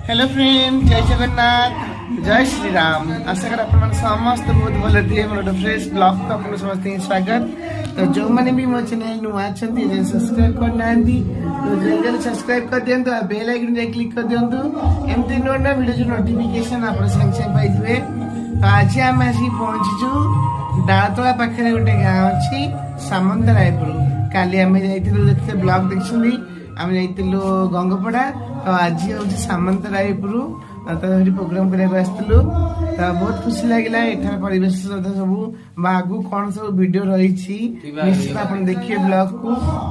Hello friend, जय जगन्नाथ, जय श्री राम। आशा कर आप समस्त बहुत भले दिए। मोर फ्रेश ब्लॉग को आप समस्त स्वागत। तो जो मैंने भी मो चैनल नुआ सब्सक्राइब करना तो जल्दी सब्सक्राइब कर दिंतु, बेल आइकन क्लिक कर दिंतु। एमती नुआ नुआ वीडियो नोटिफिकेशन आप संगे पाइबे। तो आज आम आसी पहुंचीचु डातला पाखे गोटे गाँ अच्छी सामंतरायपुर। काली आम जाते ब्लॉग देखी आम जाइलु गंगपड़ा। तो आज हूँ सामंतरायपुर तो प्रोग्राम करने आसलु। तो बहुत खुशी लगे एठार परिवेश सब आगु कौन सब वीडियो रही निश्चित आप देखिए ब्लॉग को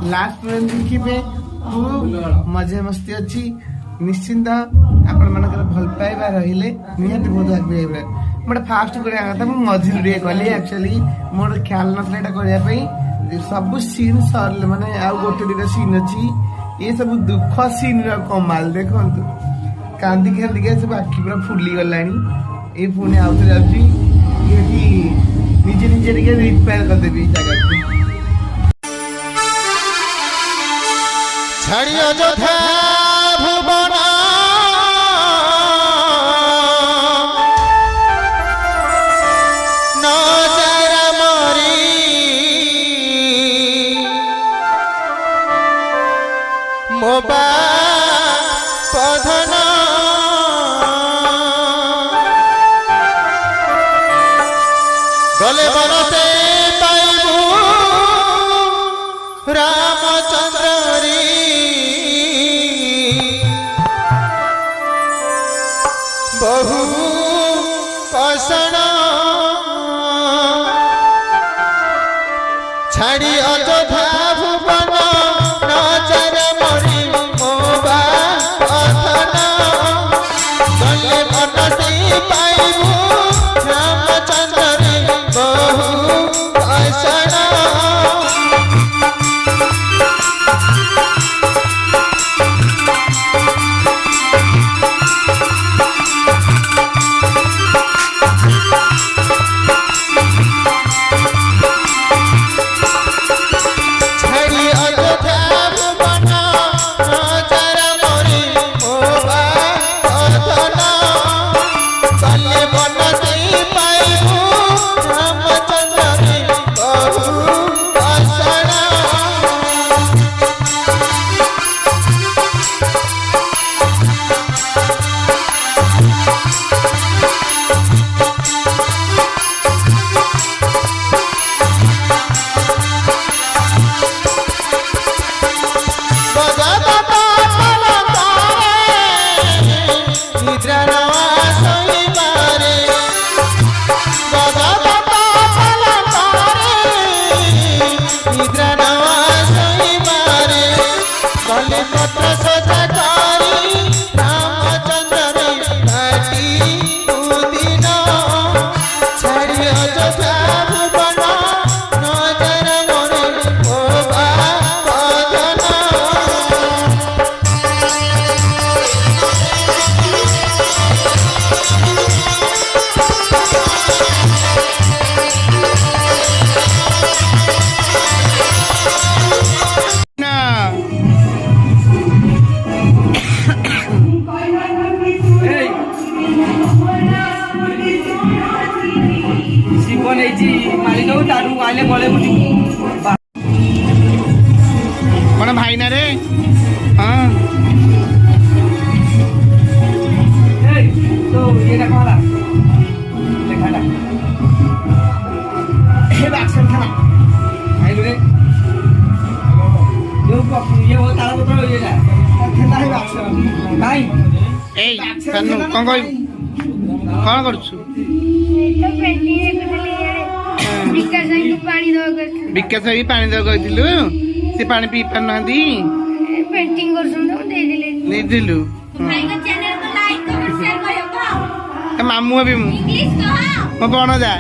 लास्ट पर्यंत देखिए। खूब मजा मस्ती अच्छी निश्चिंत आपण मानकर भल पाइबा रहिले निहाती बहुत आगे मोटे फास्ट करा मझे कली। एक्चुअली मोर ख्याल ना सब सीन सर माने आ गोटे दुटा सीन अच्छी। ये सब दुख सीन कमाल देखु कांदी कांदी सब आखि पूरा फुली गलानी। ये पुणी आउ थे जाऊँगी निजे निजे रिपेयर करदेवी जगह छड़ियो जो था भुवन नजर मोरी मोबा पधन गले बनते पाइबू रामचंद्र बहु पसण छाड़ी अयोध्या भुवन नजर मोरी मोबा पधन गले बनते पाइबू रामचंद्र बहु पसण। कौन भाई ना रे? हाँ तो ये रखवाला लेखाला ये एक्शन था भाई रे ये वो तारा बोतल ये ना खेला है एक्शन भाई ए तन्नु कौन करछु विकास भी पानी दो कहलु से पानी पी पार ना पेंटिंग दिलु मामू अभी मो बण जा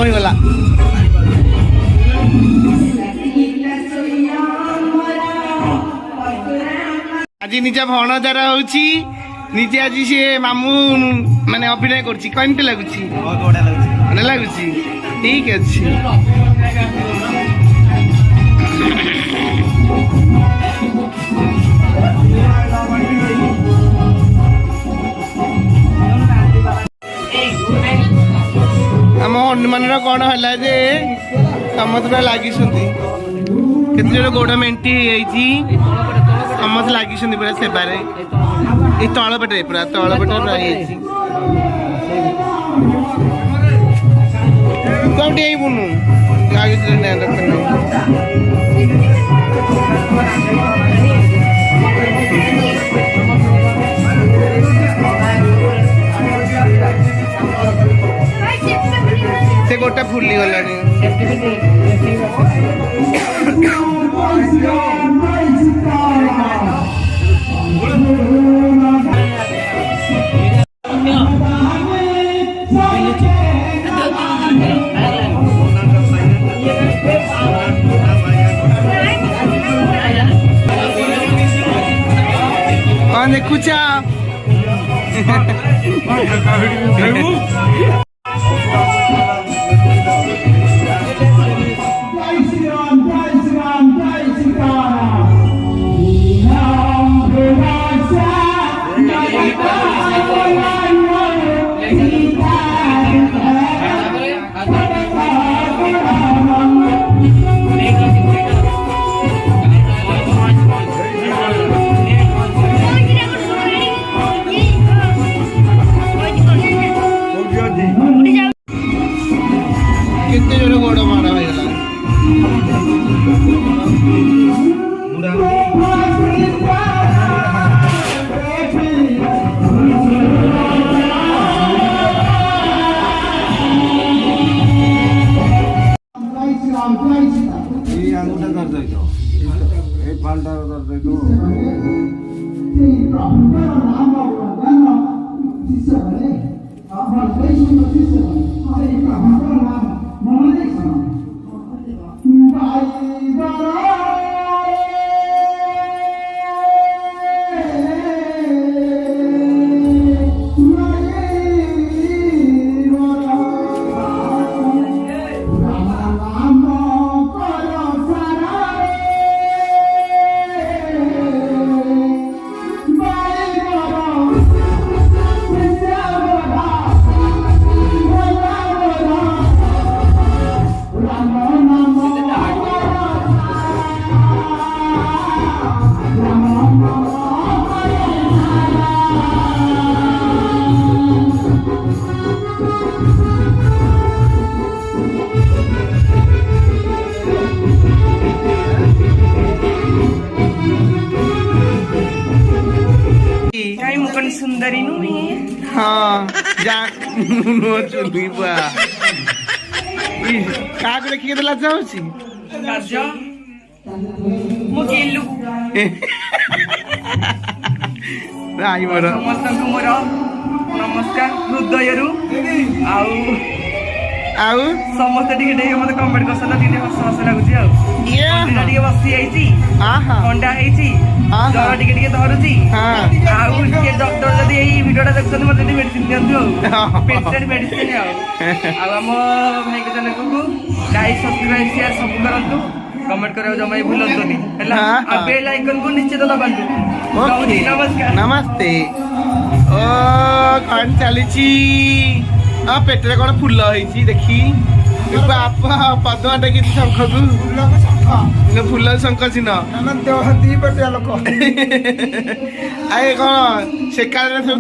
ହେଇଗଲା। ଆଜି ନିଜ ଭଣଜାର ହଉଛି ନିଜେ ଆଜି ସିଏ ମାମୁଁ ମାନେ ଅଭିନୟ କରୁଛି କେମିତି ଲାଗୁଛି? ବଢିଆ ଲାଗୁଛି ଠିକ ଅଛି। ଆମ ହନୁମାନର କଣ ହେଲା ଯେ ସମସ୍ତେ ପୁରା ଲାଗିଛନ୍ତି, କେତେ ଜଣ ଗୋଡ ମେଣ୍ଟି ହେଇଯାଇଛି, ସମସ୍ତେ ଲାଗିଛନ୍ତି ପୁରା ସେବାରେ। ଏଇ ତଳପଟେ ପୁରା ତଳପଟେ ରହିଯାଇଛି। କୋଉଠି ଆଇବୁନୁ ସେ ଗୋଟା ଫୁଲି ଗଲାଣି। କଣ ଦେଖୁଛ? କେତେ ଜୋର ଗୋଡ ମାଡ଼ ହେଇଗଲା। सुंदरी हाँ जा चुनी बा का देखिए देला जाउची मु गेलु आई मोर समस्त मोर नमस्कार हृदयरु आउ आउ समस्त टिके टिके मते कमेंट करसन टिके हस हस लागुची आउ टिके बसी आइची आहा ठंडा आइची जरा टिके टिके धरुची हां आउ के डॉक्टर जदी एई वीडियोटा देखछन मते मेडिसिन दियंतु पेटेंट मेडिसिन आउ हम भाई के जने को लाइक सब्सक्राइब शेयर सब करंतु कमेंट करो जमाई भूलंतुनी हैला आ बेल आइकन को नीचे तो दबांतु ओके नमस्कार नमस्ते ओ कौन चलीची आ पेटरे कौन फुल होईची देखी बापा पदमा टेकी शंख को फुल शंख चिन्ह दी पटिया लोक आए कौन से काल सब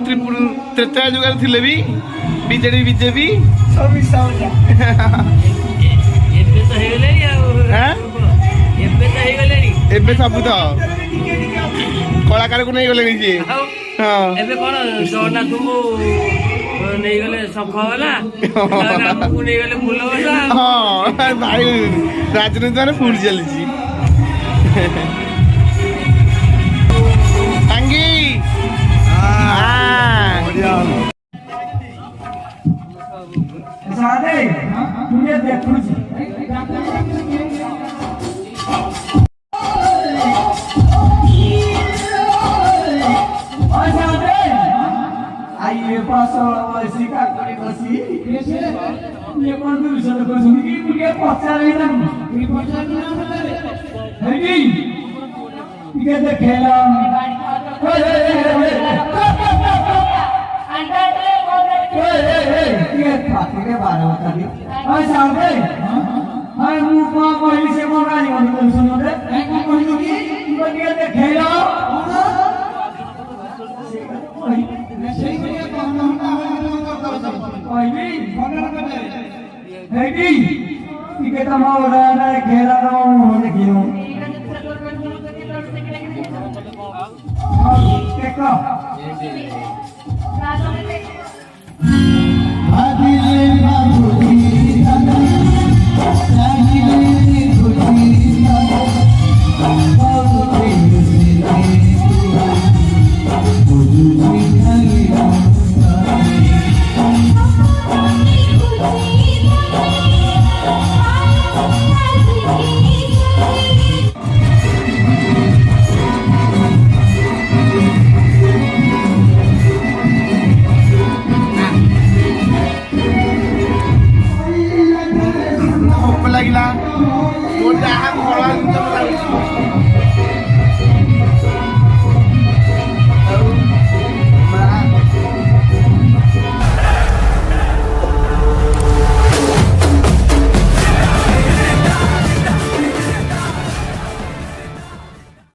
त्रेता जुग थिले भी बीजेडी बीजेपी सब हिसाब एबे तो हेगलेनी आ हां एबे तो हेगलेनी एबे सब तो कलाकार को नहीं गले निजे हां एबे कोन जगन्नाथ को नहीं गले शंख होला राम को नहीं गले फूल होला हां भाई राजनीति में फूल चली अंगी हां बढ़िया मुझे देखू जी आइए पास वैसी का करी बसी ये कौन दूर से तो सुनी कि मुझे पहुंचा नहीं था है कि ये देखेला ये खाते के बारे में कभी अच्छा बे हां मुंह पहले से मौका नहीं होता सुनो रे कोई की ये देखेला सही में कहना पहले है कि ये तमाम रहा है घेरा रहा हूं देखियो देखो आदिले बाबूजी दादा आदिले बाबूजी दादा बाबूजी से बुजुर्ग ଭୋକ ଲାଗିଲା ମୋର ଯାହା ଫଳ ଲାଗୁଛି